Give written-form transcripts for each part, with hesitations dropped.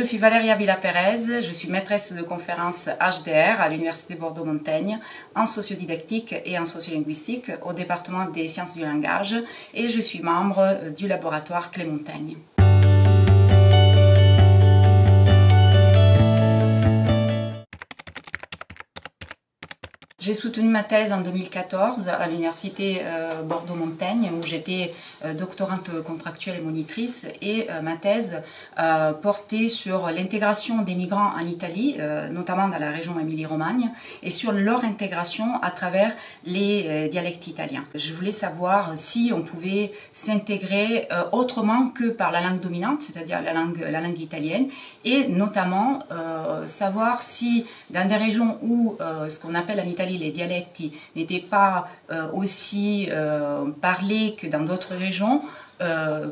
suis Valéria Villa-Pérez, je suis maîtresse de conférences HDR à l'Université Bordeaux-Montaigne en sociodidactique et en sociolinguistique au département des sciences du langage et je suis membre du laboratoire Clé-Montaigne. J'ai soutenu ma thèse en 2014 à l'université Bordeaux-Montaigne où j'étais doctorante contractuelle et monitrice et ma thèse portait sur l'intégration des migrants en Italie, notamment dans la région Émilie-Romagne, et sur leur intégration à travers les dialectes italiens. Je voulais savoir si on pouvait s'intégrer autrement que par la langue dominante, c'est-à-dire la langue italienne, et notamment savoir si dans des régions où ce qu'on appelle en Italie les dialecti n'étaient pas aussi parlés que dans d'autres régions,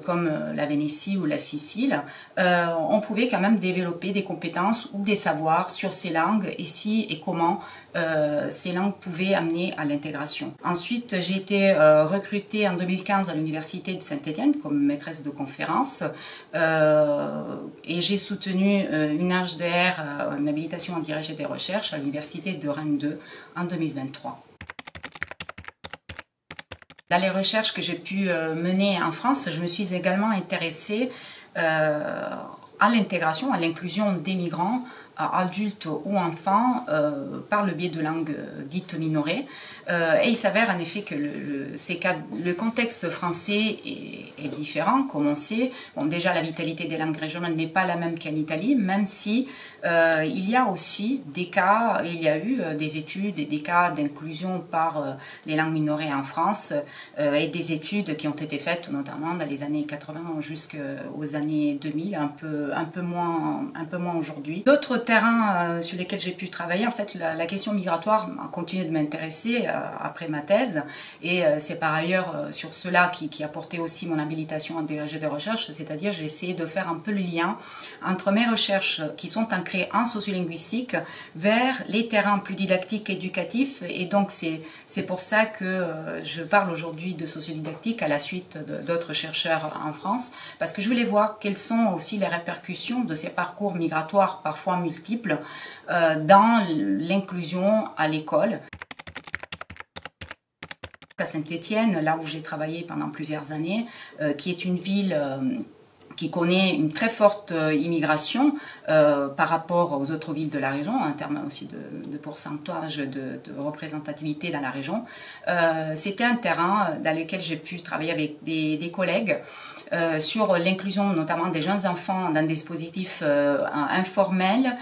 comme la Vénétie ou la Sicile, on pouvait quand même développer des compétences ou des savoirs sur ces langues et si et comment ces langues pouvaient amener à l'intégration. Ensuite, j'ai été recrutée en 2015 à l'université de Saint-Étienne comme maîtresse de conférence et j'ai soutenu une HDR, une habilitation à diriger des recherches à l'université de Rennes 2 en 2023. Dans les recherches que j'ai pu mener en France, je me suis également intéressée à l'intégration, à l'inclusion des migrants, adultes ou enfants, par le biais de langues dites minorées. Et il s'avère en effet que le contexte français est différent, comme on sait. Bon, déjà, la vitalité des langues régionales n'est pas la même qu'en Italie, même si il y a aussi des cas, il y a eu des études et des cas d'inclusion par les langues minorées en France et des études qui ont été faites notamment dans les années 80 jusqu'aux années 2000, un peu moins aujourd'hui. D'autres terrains sur lesquels j'ai pu travailler, en fait, la question migratoire a continué de m'intéresser après ma thèse et c'est par ailleurs sur cela qui a porté aussi mon habilitation à diriger des recherches, c'est-à-dire j'ai essayé de faire un peu le lien entre mes recherches qui sont ancrées en sociolinguistique vers les terrains plus didactiques, éducatifs et donc c'est pour ça que je parle aujourd'hui de sociodidactique à la suite d'autres chercheurs en France parce que je voulais voir quelles sont aussi les répercussions de ces parcours migratoires parfois multiples dans l'inclusion à l'école. À Saint-Étienne, là où j'ai travaillé pendant plusieurs années, qui est une ville qui connaît une très forte immigration par rapport aux autres villes de la région, en termes aussi de pourcentage de représentativité dans la région. C'était un terrain dans lequel j'ai pu travailler avec des collègues sur l'inclusion notamment des jeunes enfants dans des dispositifs informels,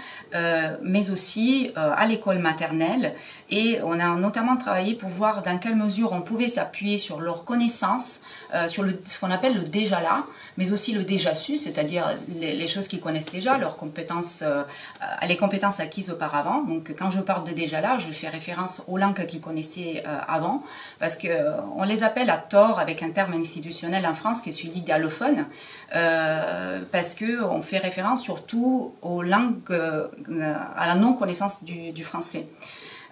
mais aussi à l'école maternelle. Et on a notamment travaillé pour voir dans quelle mesure on pouvait s'appuyer sur leurs connaissances, sur ce qu'on appelle le déjà là, mais aussi le déjà su, c'est-à-dire les choses qu'ils connaissent déjà, leurs compétences, les compétences acquises auparavant. Donc quand je parle de déjà là, je fais référence aux langues qu'ils connaissaient avant, parce qu'on les appelle à tort avec un terme institutionnel en France qui est celui d'allophone, parce qu'on fait référence surtout aux langues, à la non-connaissance du français.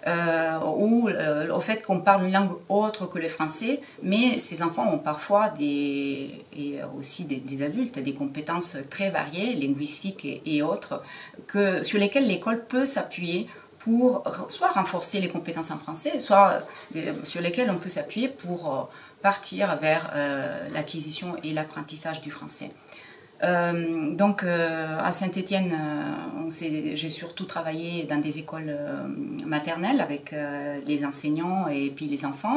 Ou au fait qu'on parle une langue autre que le français, mais ces enfants ont parfois et aussi des adultes, des compétences très variées, linguistiques et autres, sur lesquelles l'école peut s'appuyer pour soit renforcer les compétences en français, soit sur lesquelles on peut s'appuyer pour partir vers l'acquisition et l'apprentissage du français. Donc à Saint-Étienne, j'ai surtout travaillé dans des écoles maternelles avec les enseignants et puis les enfants.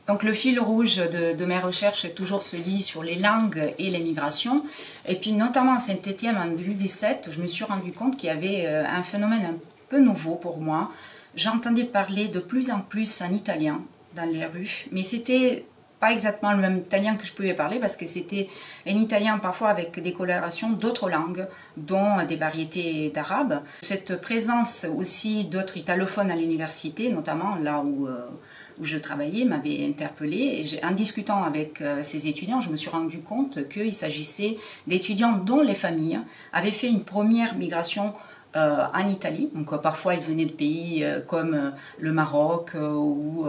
Donc le fil rouge de mes recherches est toujours celui sur les langues et les migrations. Et puis notamment à Saint-Étienne en 2017, je me suis rendu compte qu'il y avait un phénomène un peu nouveau pour moi. J'entendais parler de plus en plus en italien dans les rues, mais c'était pas exactement le même italien que je pouvais parler parce que c'était un italien parfois avec des colorations d'autres langues, dont des variétés d'arabe. Cette présence aussi d'autres italophones à l'université, notamment là où je travaillais, m'avait interpellée. Et en discutant avec ces étudiants, je me suis rendu compte qu'il s'agissait d'étudiants dont les familles avaient fait une première migration en Italie. Donc parfois ils venaient de pays comme le Maroc ou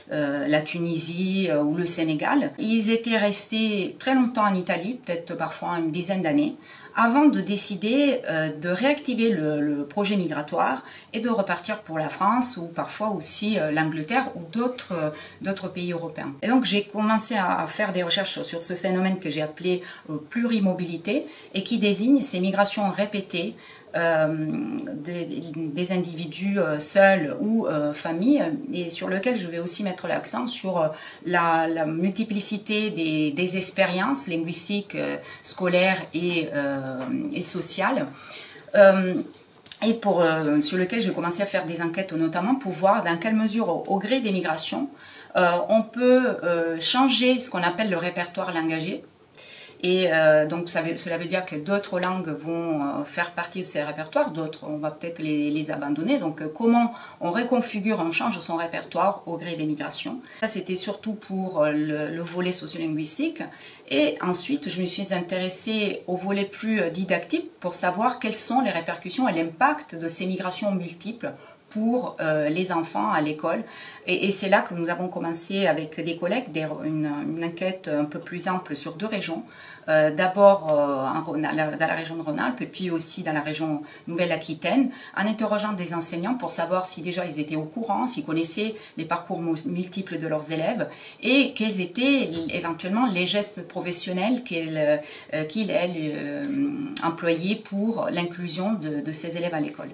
la Tunisie ou le Sénégal. Ils étaient restés très longtemps en Italie, peut-être parfois une dizaine d'années, avant de décider de réactiver le projet migratoire et de repartir pour la France ou parfois aussi l'Angleterre ou d'autres pays européens. Et donc j'ai commencé à faire des recherches sur ce phénomène que j'ai appelé plurimobilité et qui désigne ces migrations répétées des individus seuls ou familles, et sur lequel je vais aussi mettre l'accent sur la multiplicité des expériences linguistiques, scolaires et sociales. Et sur lequel j'ai commencé à faire des enquêtes notamment pour voir dans quelle mesure, au gré des migrations, on peut changer ce qu'on appelle le répertoire langagier. Et donc cela veut dire que d'autres langues vont faire partie de ces répertoires, d'autres on va peut-être les abandonner. Donc comment on reconfigure, on change son répertoire au gré des migrations. Ça c'était surtout pour le volet sociolinguistique. Et ensuite je me suis intéressée au volet plus didactique pour savoir quelles sont les répercussions et l'impact de ces migrations multiples pour les enfants à l'école. Et c'est là que nous avons commencé avec des collègues une enquête un peu plus ample sur 2 régions. D'abord dans la région de Rhône-Alpes et puis aussi dans la région Nouvelle-Aquitaine, en interrogeant des enseignants pour savoir si déjà ils étaient au courant, s'ils connaissaient les parcours multiples de leurs élèves et quels étaient éventuellement les gestes professionnels qu'ils employaient pour l'inclusion de ces élèves à l'école.